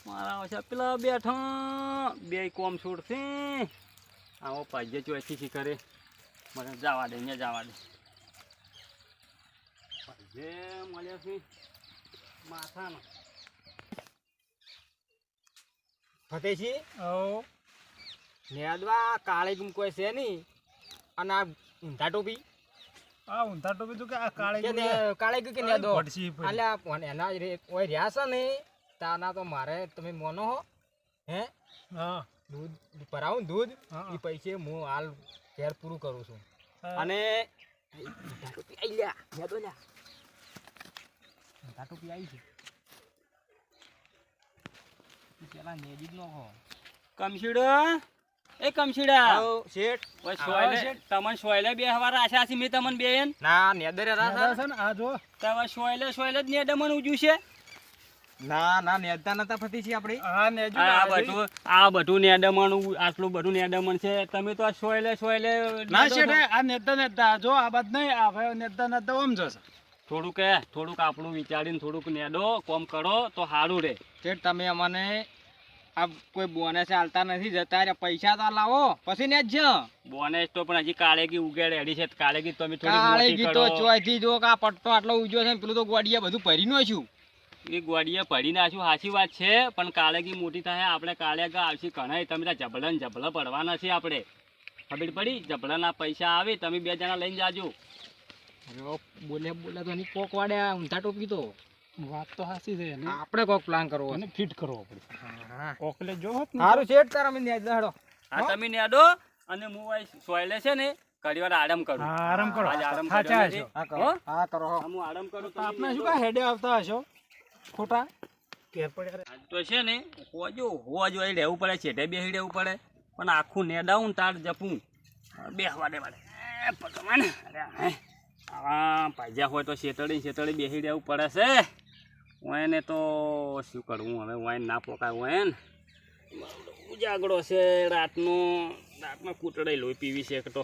મારા ઓછા પેલા બેઠા બે કોમ છોડશે આવો પાજે ચોથી કરે મને જવા દે ને જવા દે પાજે મળ્યા છે માથાનો ફતેજી નેદવા કાળે ગુમ કોઈ છે નહીં અને આ ઊંધા ટોપી ઊંધા ટોપી તો કે આ કાળે કે નેદો અલ્યા એના ઓય રહ્યા છે ને તાના તો મારે તમે મોનો હો હે હા દૂધ ભરાવું દૂધ એ પૈસે હું હાલ ઘેર પૂરું કરું છું અને ઊંધા ટોપી આઈ લ્યા નેદો લ્યા ઊંધા ટોપી આવી છે પેલા નેજી જ નો હો કમશીડા એ કમશીડા શેઠ ઓય સોયલે તમને સોયલે બે હવાર આશા છે મે તમને બેન ના નેદરે રાસા છે ને આ જો તમે સોયલે જ નેડે મને ઉજ્યું છે ના ના નેદતા નતા ફતી છે આપણે હા નેજો આ બધું નેડમણ આટલું બધું નેડમણ છે તમે તો આ સોયલે ના શેઠ આ નેતા જો આ બાદ નહીં આ ભાઈ નેતા ઓમ જશે થોડુંક આપણું વિચારીને થોડુંક નેડો કોમ કરો તો સારું રે શેઠ તમે અમને આ કોઈ બોનસ આલતા નથી જતા રે પૈસા તો લાવો પછી ને જ બોનસ તો પણ હજી કાળેગી ઉગે રેડી છે કાળેગી તમે થોડી કાળેગી તો ચોથી જો કે આ પટ્ટો આટલો ઉજ્યો છે પેલું તો ગોડિયા બધું ભરી નો છું એ ગોડીએ પડી નાખ્યું સાચી વાત છે પણ કાળેગી મોટી થાય આપણે કાળેગા આવશે ઘણા તમે ત્યાં જબલા પડવાના છે આપણે ખબર પડી જબલાના પૈસા આવે તમે બે જણા લઈને જાજો બોલે તો એની કોક વાડ્યા ઊંધા ટોપી તો વાત તો સાચી છે ને આપણે કોક પ્લાન કરવો અને ફિટ કરવો પડે કોકલે જો હોત ને સારું શેઠ તાર અમે નેજ હેડો હા તમે નેડો અને હું આ સોયલે છે ને ઘડી વાર આરામ કરું આરામ કરો આજ આરામ સાચા કરવાનો છે. હશો હા કરો હું આરામ કરું તો આપણે શું કા હેડે આવતા હશો ખોટા ઘેર પડ્યા આજ તો છે ને હોજો એ રહેવું પડે છે બેસી રહેવું પડે પણ આખું નેડાવું તાર જપું બેસવા દે મારે ભગવાન અરે આવા પાજ્યા હોય તો શેતળી બેસી રહેવું પડે છે ઓયને તો શું કરવું હવે ઓયન ના પોકાય ઓયન ઉજાગરો છે રાતનો કૂટડાઈ લોહી પીવી છે તો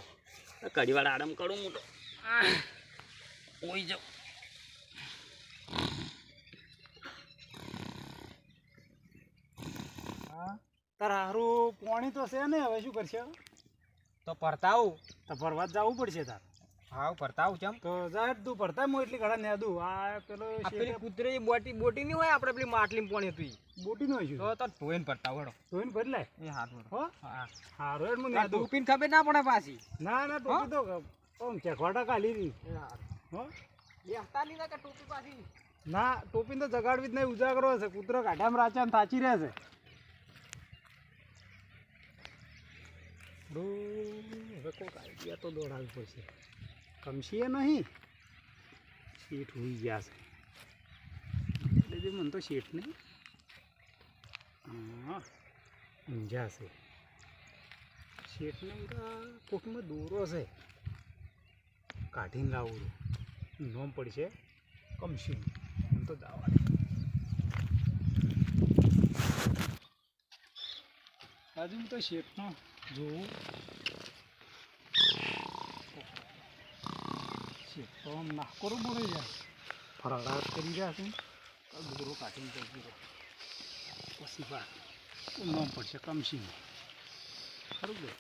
ઘડી વાર આરામ કરું હું તો ઓઈ જાઉં તાર હારું પાણી તો છે ને હવે શું કરશે તો પરતાવ તો ફરવા જવું પડશે તાર હા પરતાવ ચમ તો જાહેર તું ભરતા હું એટલી ઘડા નેદું આ પેલો પેલી કૂતરી બોટી ની હોય આપણે પેલી માટલી પાણી હતું બોટી નો હશું તો ધોઈને પરતાવ હેડો ધોઈને ભરી એ હાથ વડો હો હા હારું હેડ હું આ નેદું ટોપીને ખબર ના પડે પાછી ના ટોપી તો ઓમ ચખવાટા કાઢી રી હો બેસતા નહીં કે ટોપી પાછી ના ટોપી તો જગાડવી જ નહીં ઉજાગરો છે કૂતરો કાઢામાં રાચા ને થાચી રહે છે હવે કોઈક આઈડિયા તો દોડાવવી પડશે કમશીએ નહીં શેઠ હોઈ ગયા છે એટલે મને તો શેઠ નહીં હા ઊંઝા છે શેઠને કોકમાં દોરો છે કાઢીને લાવું નોમ પડશે કમશી એમ તો દાવા હજુ તો શેઠનો જોવું શેઠ તો આમ નાકોરો બોલાઈ જાય ફરાડા કરી રહ્યા છે ગુદરો કાઢીને જતી રહો પછી વાત નોમ પડશે કમશી ખરું કે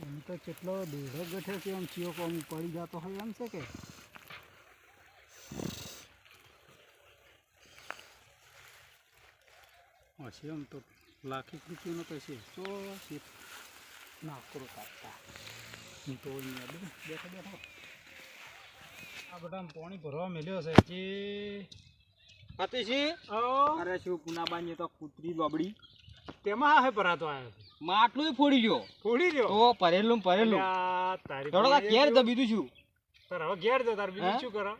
એમ તો કેટલો દોઢો ગઠે છે એમ ચિયો કોમ પડી જતો હોય એમ છે કે હશે એમ તો લાખી રૂપિયાનો તો છે તો નાખરો કાઢતા હું તો બેઠો આ બધા પાણી ભરવા મેલ્યો છે જે ફતેજી અરે શું પુનાબાની તો કૂતરી બબડી તેમાં હે ભરાતો આવ્યો માટલું ફોડી ગયો તો ભરેલું તારી થોડો ઘેર તો બીજું શું તાર હવે ઘેર જો તાર બીજું શું કરો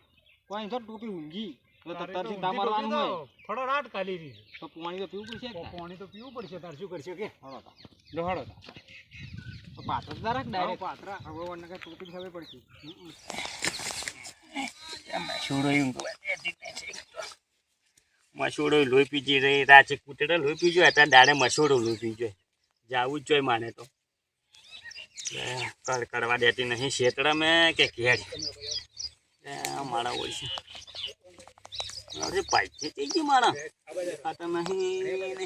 કોઈ તો ટોપી ઊંઘી તારી તો મારવાનું હોય ફળો રાટ કાલી રહી તો પાણી તો પીવું પડશે પાણી તો પીવું પડશે તાર શું કરશે કે હળો તો પાત્ર જરાક ડાયરેક્ટ પાત્રા હવે વરના કઈ ટોપી ખબર પડશે મસોડો લોહી પીજી રહી રાચે કૂટડે લોહી પીજો અત્યારે દાડે મસોડો લોહી પીજો જાવું જ જોઈએ માને તો કરવા દેતી નહીં શેતળે મેં કે ઘેર મારા હોય છે અરે પાઇપે થઈ ગઈ મારા ખાતા નહીં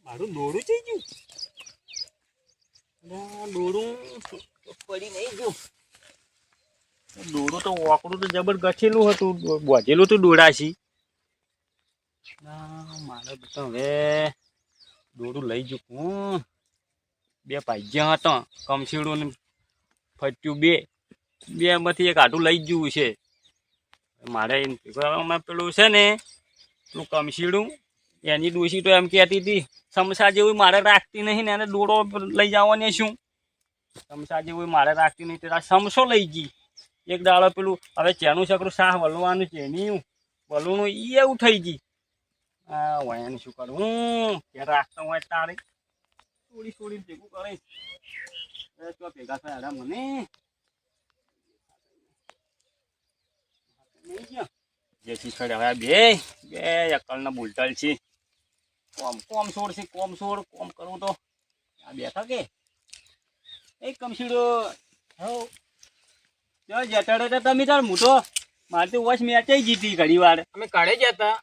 મારું દોડું થઈ ગયું દોડું પડી નહીં ગયું દોડું તો વાકડું તો જબર ગઠેલું હતું બોધેલું હતું દોડાશી મારે તો હવે દોડું લઈ જુકું બે પાઇજ્યા હતા કમસીડું ને ફટ્યું બે માંથી એક આટું લઈ જ જવું છે મારે પેલું છે ને પેલું કમસીડું એની ડોશી તો એમ કહેતી હતી સમસા જેવું મારે રાખતી નહીં ને એને દોડો લઈ જવાની શું સમસા જેવું મારે રાખતી નહીં તેરા સમસો લઈ ગઈ એક દાડો પેલું હવે ચેનું છકરું શાહ વલવાનું ચેની વલવાનું એ એવું થઈ ગઈ હા વયાને શું કરું કે રાખતા હોય તારે થોડી થોડી ભેગું કરે તો ભેગા થયા મને જે શીખડે હવે બે અક્કલના બુલટલ છે કોમ છોડ છે કોમ કરવું તો આ બેઠા કે એક કમસીડો હવ જટાડે તમે તાર મોટો મારે તો વોચ મેચાઈ જીતી ઘણી વાર અમે કાઢે જતા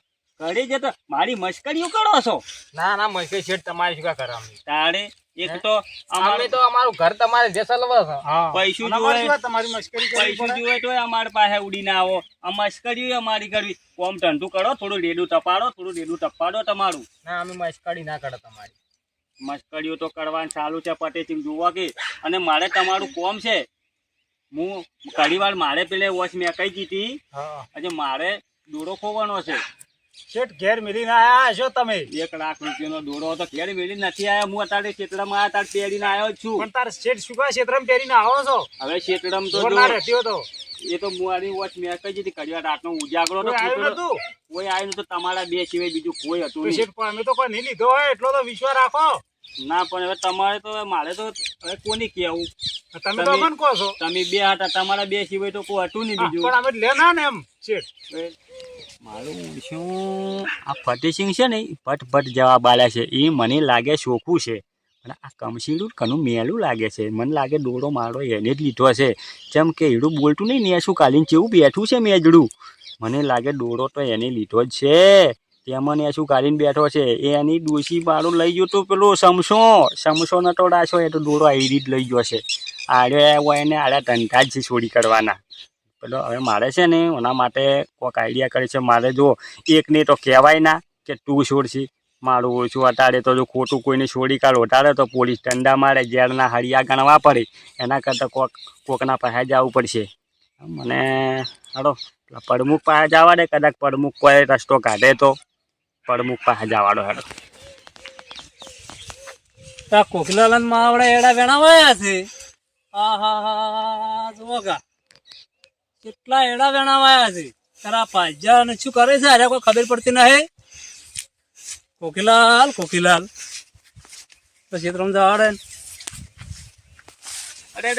મારી મસ્કરીઓ કરો છો ના મસ્કરી શેઠ તમારે શું કરે તારે એક તો અમે તો અમારું ઘર તમારે જે સલવા છે પૈસું તમારી મસ્કરી પૈસું જોઈએ તો અમારી પાસે ઉડીને આવો આ મસ્કરી અમારી કરવી કોમ ઠંડુ કરો થોડું રેડું ટપાડો તમારું ના અમે મસ્કરી ના કરે તમારી મસ્કરીઓ તો કરવાનું ચાલુ છે પટેચિંગ જોવા કે અને મારે તમારું કોમ છે હું ઘણી વાર મારે પેલે વોચ મેં કઈ જીતી આજે મારે દોડો ખોવાનો છે શેઠ ઘેર મિલીને આયા છો તમે 1 લાખ રૂપિયાનો દોડો તો ઘેર મેળી નથી આયા હું અત્યારે ક્ષેત્રમાં આવ્યા તાર પહેરીને આવ્યો છું પણ તાર શેઠ શું કહે ક્ષેત્રમાં પહેરીને આવો છો હવે ક્ષેત્રમાં તો એ તો મારી વોચ મેં કઈ જીતી ઘણી વાર રાતનો ઉજાગરો તો કોઈ આવ્યું તો તમારા બે સિવાય બીજું કોઈ હતું અમે તો કોઈ નહીં લીધો હોય એટલો તો વિશ્વાસ રાખો ના પણ હવે તમારે તો મારે તો હવે કોની કેવું તમે તો અમન કહો છો તમે બે હતા તમારા બે સિવાય તો કોઈ હતું નહીં બીજું પણ અમે લેના ને એમ શેઠ મારું શું આ ફતેસિંહ છે ને પટ જવાબ આલ્યા છે એ મને લાગે ચોખ્ખું છે પણ આ કમસીડું ઘણું મેલું લાગે છે મને લાગે દોડો મારો એને જ લીધો છે જેમ કે એડું બોલતું નહીં ને શું કાલીને કેવું બેઠું છે મેજડું મને લાગે દોડો તો એને લીધો જ છે તેમાં ને શું કાઢીને બેઠો છે એની ડોશી મારું લઈ ગયો તો પેલો સમસો નતો ડાશો એ તો દોડો આવી રીત લઈ ગયો છે આડે હોય એને આડા ધંધા જ છે ચોરી કરવાના પેલો હવે મારે છે ને એના માટે કોઈક આઈડિયા કરે છે મારે જો એકને તો કહેવાય ના કે તું છોડશી મારું ઓછું અટાડે તો જો ખોટું કોઈને છોડી કાઢ ઓટાડે તો પોલીસ દંડા મારે ઝેરના હળિયા ગણવા પડે એના કરતાં કોકના પાસે જવું પડશે મને હાડો પડમુખ પાસે જવા દે કદાચ પડમુખ કોઈ રસ્તો કાઢે તો પડમુખ પાસે જવાડો હેડો કોકલાલન માં આવડે એડા વેણાવાયા છે હા જોગા કેટલા એડા વેણાવાયા છે તારા પાજા ને શું કરે છે અરે કોઈ ખબર પડતી નહીં કોકીલાલ તો ક્ષેત્રમાં જવાડે અરે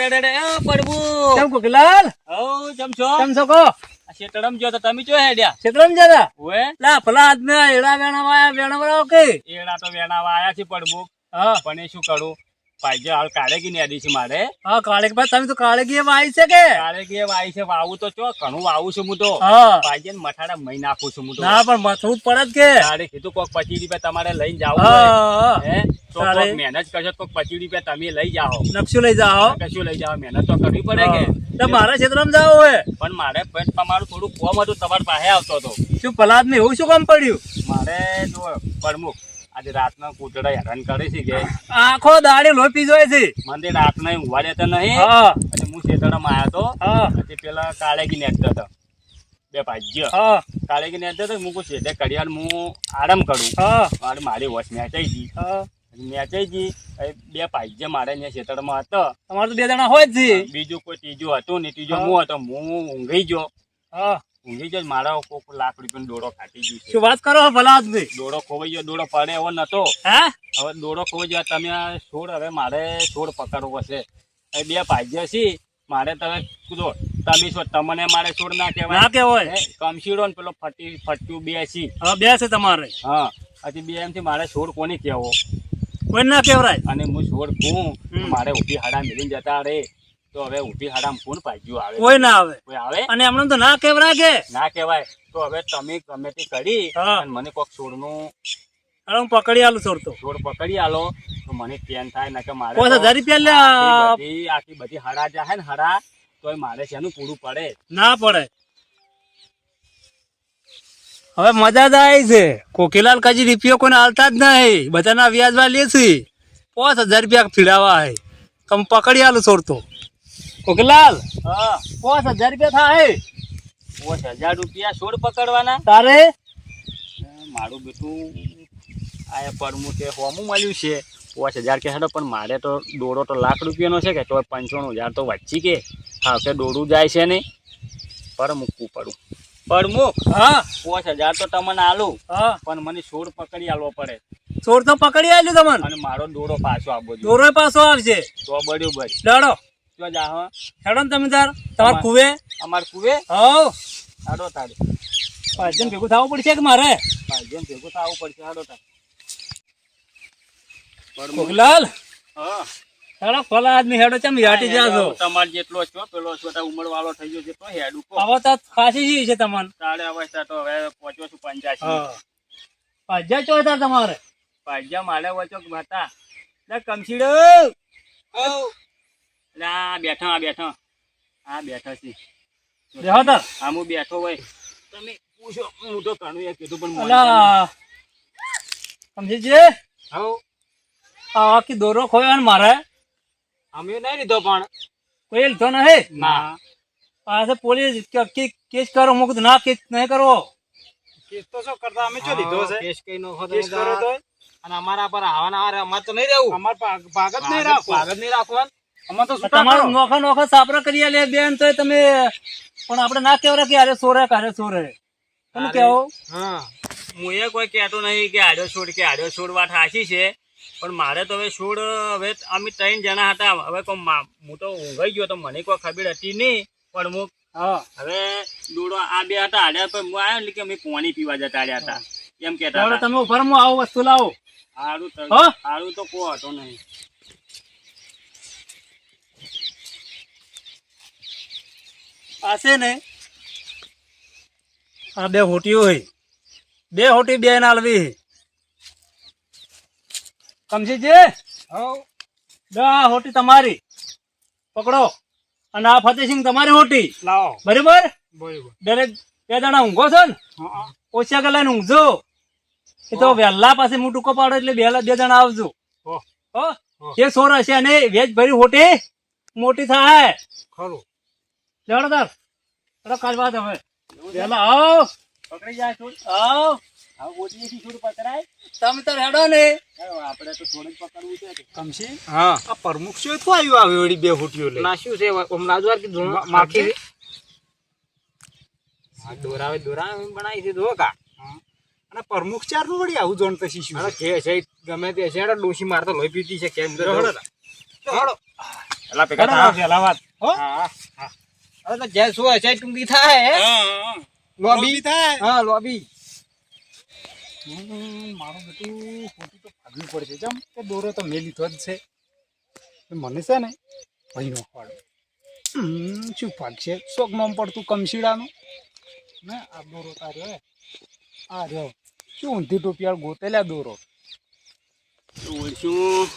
પડમુ કેમ કોકીલાલ કેમ છો કો ક્ષેત્રમ જો તો તમે જો હેડ્યા ક્ષેત્રમાં જરા ઓએ લા ભલા આદમી એડા વેણાવાયા કે એડા તો વેણાવા આયા છે પડમુ હા પણ એ શું કરું પાઇજે હાલ કાળેગી ને આદી છે મારે હા કાળેગ ભાઈ તમે તો કાળેગી વાઈ છે કે કાળેગી વાઈ છે વાવું તો ચો ઘણું વાવું છું હું તો હા પાઇજે ને મઠાડા મહી નાખું છું હું તો ના પણ મથવું જ પડે કે તારે કીધું કોક 25 રૂપિયા તમારે લઈને જાવ હે તો કોક મહેનત કરશો કોક 25 રૂપિયા તમે લઈ જાઓ નકશું લઈ જાઓ કશું લઈ જાઓ મહેનત તો કરવી પડે કે તો મારા ક્ષેત્રમાં જાવ હોય પણ મારે તમારું થોડું કોમ હતું તમારી પાસે આવતો હતો શું ભલા આદમી એવું શું કામ પડ્યું મારે જો પ્રમુખ આજે રાતના કૂતરા હેરાન કરે છે કે આખો દાડી લોપી જોય છે મને રાતના ઊંઘવા દેતા નહીં પછી હું શેતળમાં આવ્યો હતો પછી પેલા કાળેગી નેટતો હતો બે ભાજ્ય કાળેગી નેટતો હતો હું શેઠે ઘડિયાળ હું આરામ કરું મારી વોચ મેચાઈ ગઈ બે ભાજ્ય મારે અહીંયા શેતળમાં હતો તમારે તો 2 જણા હોય જ છે બીજું કોઈ ત્રીજું હતું ને ત્રીજો હું હતો હું ઊંઘી ગયો મારા કોક લાખ રૂપિયાનો દોડો કાઢી ગયો શું વાત કરો ભલા આદમી દોડો ખોવાઈ ગયો દોડો પડે એવો નતો હવે દોડો ખોવાઈ ગયો તમે છોડ હવે મારે છોડ પકડવો છે એ બે ભાગ્ય છે મારે તમે કૂદો તમે છો તમને મારે છોડ ના કહેવાય કમશીડો ને પેલો ફટ્યું બે છે બે છે તમારે હજી બે એમથી મારે છોડ કોને કહેવો કોઈ ના કેવરાય. અને હું છોડ કહું મારે ઊભી હાડા મિલીને જતા રે તો હવે ઊભી હાડામાં કોણ પાજ્યું આવે? કોઈ ના આવે. કોઈ આવે અને એમને તો ના કેવરાય કે ના કહેવાય. તો હવે તમે ગમે તે કરી હા. અને મને કોક છોડનું હવે હું પકડી આલું છોડતો. છોડ પકડી આલો તો મને પેન થાય ને કે મારે 5000 રૂપિયા લે. આખી બધી હાડા જાય ને હાડા તોય મારે શેનું પૂરું પડે? ના પડે. હવે મજા જ આવી છે. કોકીલાલ કજી રૂપિયો કોઈને હાલતા જ નહીં, બધાના વ્યાજમાં લે છે. 5000 રૂપિયા ફીડાવા હે. તમે પકડી આલું છોડતો. કોકીલાલ હા 5000 રૂપિયા થાય. 5000 રૂપિયા છોડ પકડવાના? તારે મારું બેટું આ પરમું તે હોમું મળ્યું છે 5000 કે હેડો, પણ મારે તો દોડો તો લાખ રૂપિયાનો છે કે તો 95000 તો વચ્ચી કે હા કે દોડું જાય છે નહીં. પર મૂકવું પડું પરમુખ. હા 5000 તો તમને આલું હા પણ મને છોડ પકડી આલવો પડે છોડ તો પકડી આલ્યું તમને. અને મારો દોડો પાછો આપવો જોઈએ. દોરો પાછો આવશે. તો બરાબર લડો તો જા હા હેડો ને તમે તાર તમાર કુવે. અમાર કુવે હવ હાડો તારે ભાઈજન ભેગું થવું પડશે કે મારે? જેમ ભેગું થવું પડશે હાડો તારે. કોકીલાલ હા હેડો ખોલા આદમી હેડો ચમ યાટી જાજો. તમારે જેટલો છો પેલો છો ઉમર વાળો થઈ ગયો છે તો હેડું કો હવે તો ખાસી જી છે તમને. તારે અવસ્થા તો હવે પહોંચ્યો છું 85. હા ભાજ્યા ચો તાર તમારે. પાજા માલે વચો હતા લે કમસીડો લે આ બેઠા છે બેહો તાર. આ હું બેઠો હોય તમે પૂછો હું તો ઘણું એ કીધું પણ મને અલા સમજીજી હવ આ આખી દોરો ખોયો ને મારે અમે નહીં લીધો પણ કોઈ લીધો નહીં. ના પાસે પોલીસ કેસ કરો. મુક ના કેસ નહીં કરવો. કેસ તો શું કરતા અમે ચો લીધો છે કેસ કઈ નો કેસ કરો તો અને અમારા પર આવવાના આવે અમાર તો નહીં રહેવું. અમાર ભાગ જ નહીં રાખવાનું. અમાર તો તમારું નોખા સાપરા કરી લે બેન તો તમે પણ આપણે ના કહેવાય કે અરે સોરે કારે સોરે તમે કેવો. હા હું એ કોઈ કહેતો નહીં કે આડો છોડ વાત હાચી છે પણ મારે તો હવે છોડ હવે અમે 3 જણા હતા. હવે હું તો ઊંઘાઈ ગયો તો મને કોઈ ખબર હતી નહીં પણ હું હા હવે દોડો આ બે હતા હાડ્યા પણ હું આવ્યો ને કે અમે પાણી પીવા જતા રહ્યા હતા એમ કહેતા ચાલો હતા. તમે ઉપર માં આવો વસ્તુ લાવો. હા? સારું તો કો હતો નહીં. પાસે ને આ બે હોટીઓ હોય. બે હોટી બે નાલવી કમસીજી. હવ આ હોટી તમારી પકડો અને આ ફતેસિંહ તમારી હોટી લાવો બરાબર. બરોબર દરેક 2 જણા ઊંઘો છો ને હા ઓછા ગલાને ઊંઘજો. એ તો વહેલા પાસે હું ટૂંકો પાડો એટલે 2 જણા આવજો. હો હો એ સોર હશે અને વેજ ભરી હોટી મોટી થાય. ખરું લેવડો તાર ચલો કાલ વાત હવે વહેલા આવો. પકડી જાય છોડ આવો હવે ગોટીએથી છોડ પકડાય. તમે તાર હેડો ને. આપણે તો છોડ જ પકડવું છે. કમસી હા આ પ્રમુખ શું તો આવ્યું આવે વળી બે હોટીઓ લે. ના શું છે લાજવાર કે માખી દોરાવે બનાવી છે જો કા. અને પ્રમુખ ચાર નું વળી આવું જોન પછી શું અરે જે છે ગમે તે છે ડોશી મારતો લોહી પીતી છે કેમ હેડો એલા ભેગા વહેલા વાત હો. હા અરે તો જે શું છે ટૂંકી થાય લોબી થાય. હા લોબી મારું બધું હોટી તો ભાગવી પડશે જેમ કે દોરો તો મેં લીધો જ છે. મને છે ને ભાઈ નો ફાળો શું ભાગશે શોખ નામ પડતું કમશીડાનું ને આ દોરો તાર્યો આ રહ્યો શું ઊંધી ટોપિયાળ ગોતેલા દોરો. ઓળશું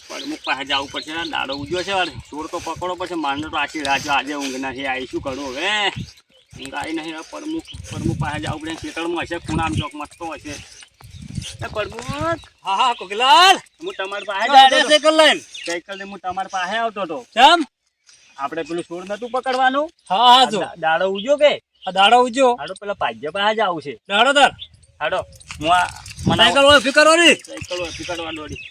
પડમુખ પાસે જવું પડશે ને દાડો ઉજ્યો છે વાળે ચોર તો પકડો પછી મારને તો આખી રાત આજે ઊંઘ નથી આવી. શું કરું હવે ઊંઘ આવી નહીં. પડમુખ પાસે જવું પડે. ખેતરમાં હશે ખૂણામ ચોક મસ્તો હશે. પડમુખ હા હા કોકીલાલ હું તમારી પાસે આવતો હતો. સાયકલ લઈને સાયકલ ને હું તમારી પાસે આવતો હતો. કેમ. આપણે પેલું છોડ નતું પકડવાનું. હા હા જો દાડો ઉજ્યો કે આ દાડો ઉજો હાડો પેલા પાજ્ય પાસે જવું છે. દાડો તાર હાડો હું આ મને સાયકલ હોય ફિકર હોય સાયકલ પકડવા દોડી.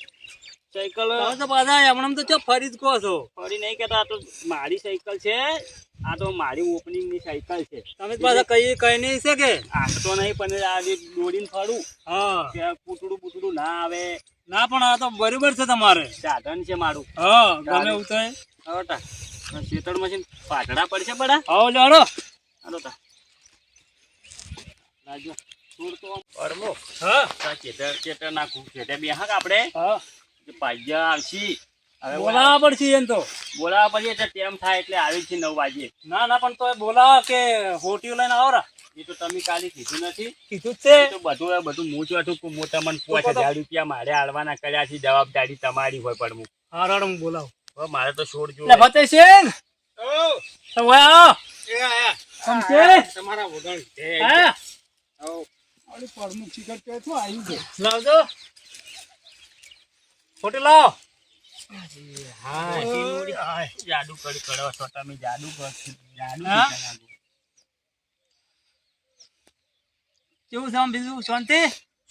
સાયકલ તો પાછા હમણાં તો ચો ફરી જ કહો છો. ફરી નહીં કહેતા. આ તો મારી સાયકલ છે. આ તો મારી ઓપનિંગ ની સાયકલ છે. તમે પાછા કઈ નહીં છે કે આ તો નહીં પણ આ જે દોડીને ફરું હા કે પૂતળું ના આવે. ના પણ આ તો બરોબર છે તમારે. સાધન છે મારું. હા ગમે એવું તો હટા શેતળ મશીન પાછડા પડશે બડા. આવો લેડો હાલો તા લાજો છોડ તો પડમો. હા ચેતર નાખું ખેતે બે હાક આપણે હા પાજ્યા આવશી હવે બોલાવવા પડશે એને તો. બોલાવા પછી એટલે ટેમ થાય એટલે આવી જ છે 9 વાગે. ના ના પણ તોય બોલાવો કે હોટીઓ લઈને આવો રા. એ તો તમે કાલે કીધું નથી. કીધું જ છે. એ તો બધું હું ચોથું કે મોટા મને 5000 રૂપિયા મારે આલવાના કર્યા છે, જવાબદારી તમારી હોય પણ હું હા રાડ હું બોલાવું. હવે મારે તો છોડ જો એટલે ફતેહસિંહ તો ઓય આવો. તમારા વગર હા અરે પરમુખ શિખર કે શું આવ્યું છે? લાવજો હોટી લાવો. જાદુ કરો છો તમે, જાદુ જાદુ હા? કરો. કેવું છે આમ બીજું શાંતિ?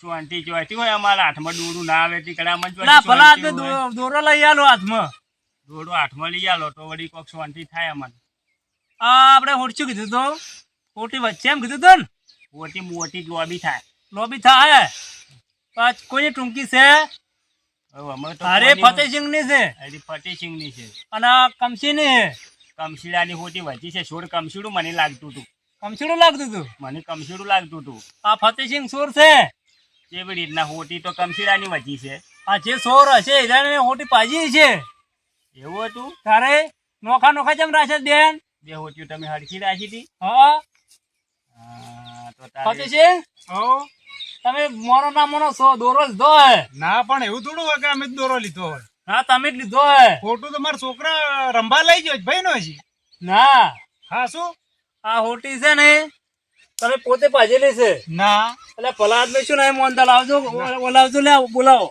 શાંતિ જોઈતી હોય અમારા હાથમાં દોરું ના આવે તે કડા મન ના ભલા હાથે દોરો લઈ આલો હાથમાં. દોરો હાથમાં લઈ આલો તો વળી કોક શાંતિ થાય અમને. આ આપણે હોટશું કીધું તો હોટી વચ્ચે એમ કીધું તો ને મોટી મોટી લોબી થાય. લોબી થાય પાછ કોઈની ટૂંકી છે? હવે અમે તો અરે ફતેહસિંહ ની છે હરી ફતેહસિંહ ની છે. અને આ કમસી ની છે. કમશીડાની હોટી વધી છે. છોડ કમશીડું મને લાગતું હતું. કમસીડું લાગતું હતું. મને કમશીડું લાગતું હતું. આ ફતેહસિંહ સોર છે. કેવી રીતના હોટી તો કમશીડાની વધી છે. આ જે સોર હશે એને હોટી પાજી છે. એવું હતું? તારે નોખા નોખા જેમ રાખે બેન. બે હોટીઓ તમે હરખી રાખી હતી? હા તો તારે ફતેહસિંહ તમે મોનો ના મોનો દોરો લીધો હે. ના પણ એવું થોડું હોય કે અમે જ દોરો લીધો હોય. હા તમે જ લીધો હે. ખોટું તો મારા છોકરા રંભા લઈ ગયો ભાઈ નો હજી. ના હા શું? આ હોટી છે ને તમે પોતે પાજેલી છે. ના એટલે ભલા આદમી શું ને મોનતા લાવજો બોલાવજો લે બોલાવો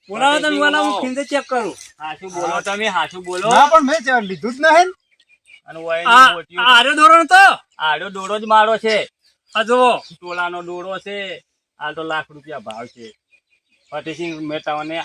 બોલાવો તમે બોલાવો હું ખીંચે ચેક કરું. હાચું બોલો તમે, હાચું બોલો. ના પણ મેં લીધું જ નહીં. અને વાયની આ હોટીઓ આર્યો દોરો નતો. આડો દોરો જ મારો છે. આ જુઓ તોલાનો દોરો છે. આ તો લાખ રૂપિયા ભાવ છે. ફતેહસિંહ મેં તમને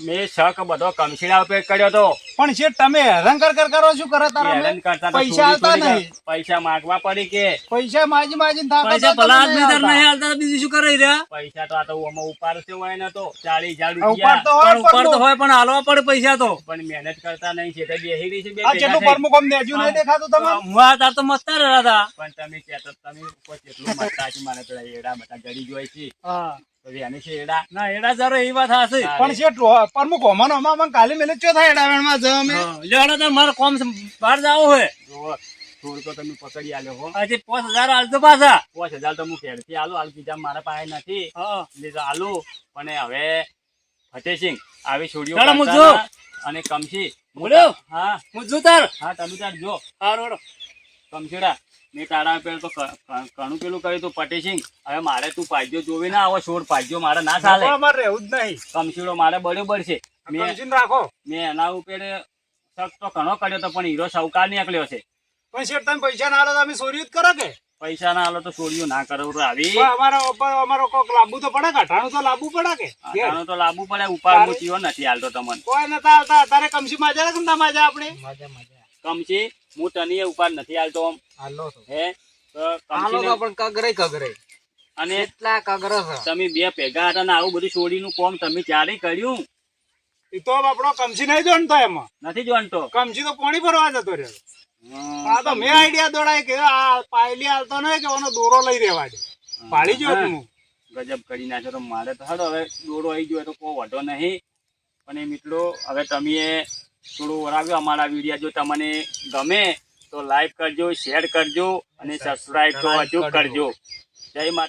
મેં શક બધો કમશીડા ઉપર કર્યો તો. પણ શેઠ તમે હેરાન કરો શું કરે તારા હેરાન અમે? કરતા તો પૈસા થોડી આવતા થોડી નહીં. પૈસા માંગવા પડી કે પૈસા માજી થાકો પૈસા તો ભલા તમે આદમી તાર આવતા. નહીં હાલતા તો બીજું શું કરી રહ્યા? પૈસા તો આ તો આમાં ઉપાડશે હોય ને તો 40,000 ઉપર તો રૂપિયા. હોય પણ ઉપર તો પણ હોય પણ હાલવા પડે પૈસા તો. પણ મહેનત કરતા નહીં છે. તો બેહી રહી છે બે આ ભેગા જેટલું થઈ. પરમુખ અમને હજુ નહીં દેખાતું તમને? હું આ તાર તો મસ્ત રહ્યા હતા. પણ તમે કહેતા તમે ઉપર કેટલું મતતા છે. મને પેલા એડા બધા ગળી જોઈ છે હા તો એની છે એડા. ના એડા જરો એવી વાત હશે. પણ શેઠ પરમુખ અમાનો કાલે મેલે ચો થાય એડાવણમાં જ અમે. લેવાડો તો મારે કોમ છે, બહાર જાવ હોય. જુઓ, થોડું તો તમે પકડી આલ્યો હો. આજે 5000 હાલતો પાછા. 5000 તો હું ઘેરથી આલું. હાલ બીજા મારા પાસે નથી હા એટલે તો આલું. પણ હવે ફતેહસિંહ આવી છોડીઓ ચાલો, હું કરતા જો. ના. અને કમશી બોલ્યો હા હું જુ તાર. હા તમે તાર જો હા રોડો કમશીડા મેં તારા પેલું તો ઘણું પેલું કર્યું તું ફતેહસિંહ. હવે મારે તું પાજ્યો જોવી ના આવો. છોડ પાજ્યો મારે ના ચાલે. અમારે રહેવું જ નહીં. કમશીડો મારે બરોબર છે. મેં સમજીને રાખો. એના ઉપર શક તો ઘણો કર્યો તો પણ હીરો સાવકાર નીકળ્યો છે. પણ શેઠ તમે પૈસા ના આલો તો અમે ચોરી જ કરો કે? પૈસા ના આલો તો છોડીઓ ના કરવું આવી. પણ અમારો કોક લાવવું તો પડે કે? અઠાણું તો લાવવું પડે કે? આનો તો લાવવું પડે. ઉપાડ હું ચીયો નથી હાલતો તમને. કોઈ નતા આવતા તારે કમસી માજા કે ના માજા આપણે? કમસી હું તને ઉપાડ નથી હાલતો આમ. હાલો તો. હે તો કમસીને- પણ કગરે અને એટલા કગરો છે. તમે બે ભેગા હતા ને આવું બધું છોડીનું કોમ તમે ક્યારે કર્યું એ તો આપણો કમસી નહીં જોણતો એમાં. નથી જાણતો. કમસી તો પાણી ભરવા જતો રહ્યો. આ તો મેં આઈડિયા દોડાય કે આ પાયલી હાલતો નહીં કે ઓનો દોરો લઈ રહેવા દે. પાડી જો તું. ગજબ કરી નાખ્યો. તો મારે તો હડો હવે દોરો આવી ગયો તો કોઈ વધો નહીં. પણ એ મિત્રો હવે તમે થોડું વરાવ્યો અમારા વિડીયો. જો તમને ગમે તો લાઈક કરજો, શેર કરજો અને સબસ્ક્રાઈબ તો હજુ કરજો. જય માતા.